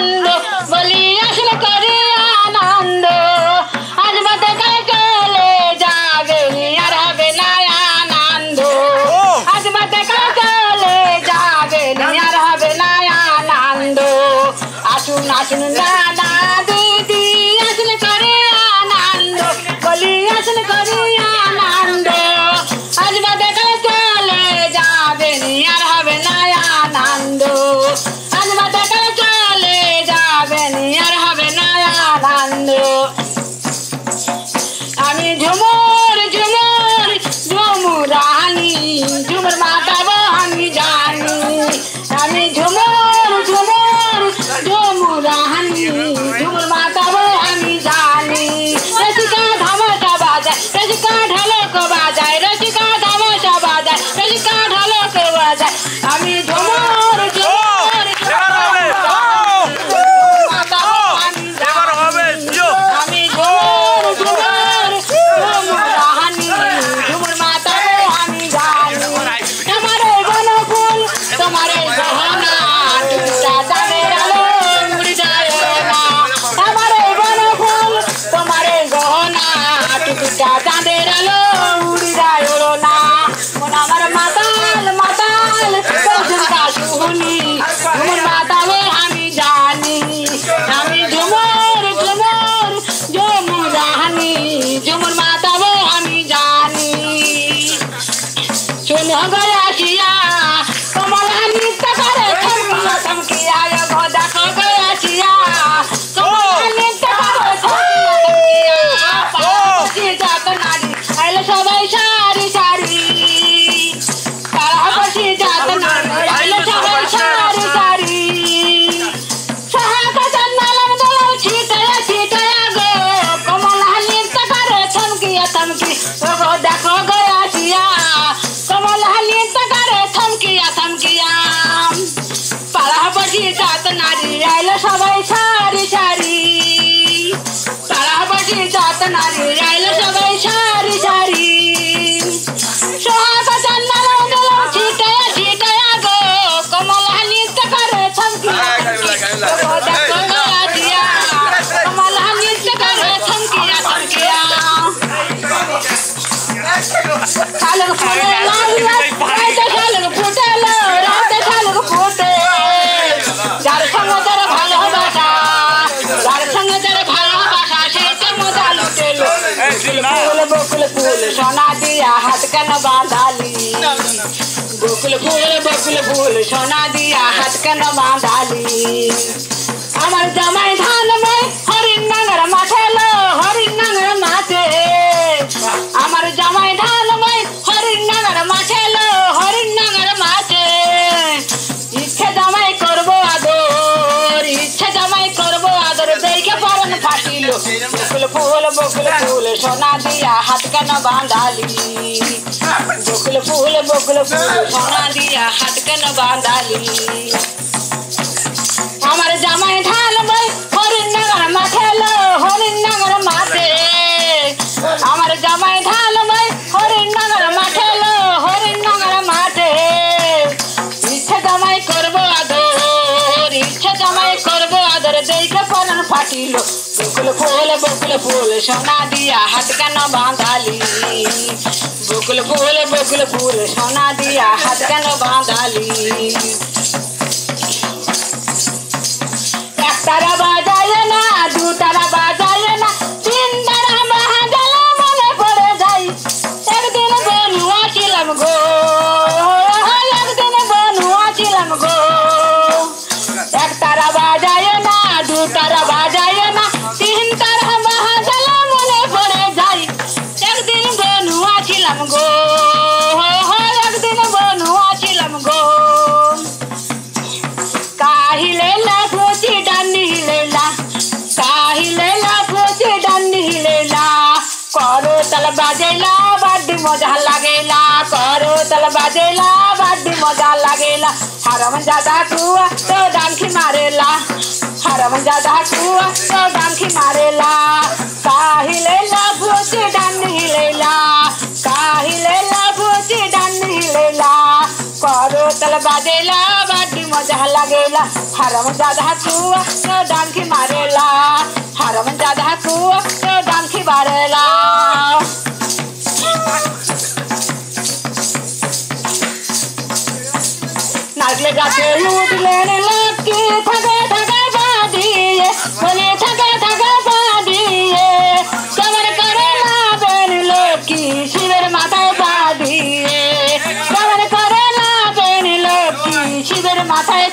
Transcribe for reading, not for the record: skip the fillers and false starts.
আনন্দ বলি আসলে করে আনন্দ আজ বাদে কাল চলে যাবে আর হবে না আনন্দ আজ বাদে কাল চলে যাবে আর হবে না আনন্দ আসুন আসুন দাদা দিদি আসলে করে আনন্দ বলি আসলে করে আনন্দ আজ বাদে কাল চলে যাবে আর হবে না আনন্দ আজ বাদে কাল চলে যাবে আর হবে না আনন্দ আমি ঝুমুর ঝুমুর ঝুমুর রানী ঝুমুর মাতাবো আমি জানি আমি ঝুমুর ঝুমুর ঝুমুর রানী ঝুমুর মাতাবো আমি জানি রসিকা ধামাটা বাজায় রসিকা ঢালক বাজায় রসিকা ধামাটা বাজায় রসিকা ঢালক বাজায় আমি ঝুমুর ঝুমুর মাতাবো আমি জানি আমি ঝুমুর ঝুমুর ঝুমুর রানী ঝুমুর মাতাবো আমি জানি তোমারে বনফুল তোমারে গহনা টুকটা চাঁদের আলো উড়ে যায় না তোমারে বনফুল তোমারে গহনা টুকটা চাঁদের আলো উড়ে যায় না মন আমার মাতাল মাতাল তোর শুনি ঝুমুর মাতাবো আমি জানি আমি ঝুমুর ঝুমুর ঝুমুর রানী ঝুমুর মাতাবো আমি জানি শুনো গয়াসিয়া কমলা নৃত্য করে থমকিয়া থমকিয়া গো দেখো গয়াসিয়া কমলা নৃত্য করে থমকিয়া থমকিয়া যাত নারী আইলে সবাই সারি সারি তারা বসে যাত নারী আইলে সবাই সারি সারি সহায়তা জান্নালাম দোলাও ছিটায়া ছিটায়া গো কমলা নৃত্য করে থমকিয়া থমকি গো দেখো গয়াসিয়া কমলা নৃত্য করে থমকিয়া থমকিয়া পাড়া বসে যাত নারী আইলে সবাই সারি সারি পাড়া বসে যাত নারী আইলে সবাই সারি সারি সহায়তা জান্নালাম দোলাও ছিটায়া ছিটায়া গো কমলা নৃত্য করে থমকিয়া থমকি গো দেখো গয়াসিয়া কমলা নৃত্য করে থমকিয়া থমকিয়া শালক ফুলে লাল লাল রাতে শালক ফুটেলো রাতে শালক ফুটে যার সঙ্গে যার ভালোবাসা যার সঙ্গে যার ভালোবাসা সেইটা মজা লুটেলো বকুল বকুল ফুল সোনা দিয়া হাত কেন বাঁধালি বকুল ফুল সোনা দিয়া হাত কেন বাঁধালি আমার জামাই ধান মই হরিণ নাঙ্গর মাঠে লো হরিণ নাঙ্গর মাঠে আমার জামাই ধান মই হরিণ নাঙ্গর মাঠে লো হরিণ নাঙ্গর মাঠে ইচ্ছে জামাই করবো আদর ইচ্ছে জামাই করবো আদর দেখে পরন ফাটিল বকুল ফুল সোনা দিয়া হাত কেন বাঁধালি বকুল ফুল সোনা দিয়া হাত কেন বাঁধালি আমার জামাই ধান বই হরিণ নাঙ্গর মাঠে লো হরিণ নাঙ্গর মাঠে আমার জামাই ধান বই হরিণ নাঙ্গর মাঠে লো হরিণ নাঙ্গর মাঠে ইচ্ছে জামাই করবো আদর ইচ্ছে জামাই করবো আদর দেখে পরন ফাটিল বকুল ফুল সোনা দিয়া হাত কেন বাঁধালি বকুল ফুল সোনা দিয়া হাত কেন বাঁধালি একতারা বাজায় না দুতারা বাজায় না তিন তারা বাজালে মনে পড়ে যাই একদিন বনুয়া ছিলাম গো একদিন বনুয়া ছিলাম গো একতারা বাজায় না দুতারা বাজায় না তিন তারা বাজালে মনে পড়ে যাই একদিন বনুয়া ছিলাম গো একদিন বনুয়া ছিলাম গো কাহিলে না পচি ডান্ডি হিলেলা কাহিলে না পচি ডান্ডি হিলেলা করো তাল বাজেলা বাড্ডি মজা লাগেলা করো তাল বাজেला बाडी मजा लागेला हरम ज्यादा कुआ तो डांखी मारेला हरम ज्यादा कुआ तो डांखी मारेला काहिले लाभोचे डांडी हिलेला काहिले लाभोचे डांडी हिलेला करो तल बाजेला बाडी मजा लागेला हरम जादा कुआ तो डांकी मारेला हरम जादा कुआ तो डांकी मारेला नागले गाते लूट लेने लगी थके थके बादिए बोले थके थके बादिए कमर करे ना बेन लोकी शिविर माताए बादिए कमर करे ना बेन लोकी शिविर माताए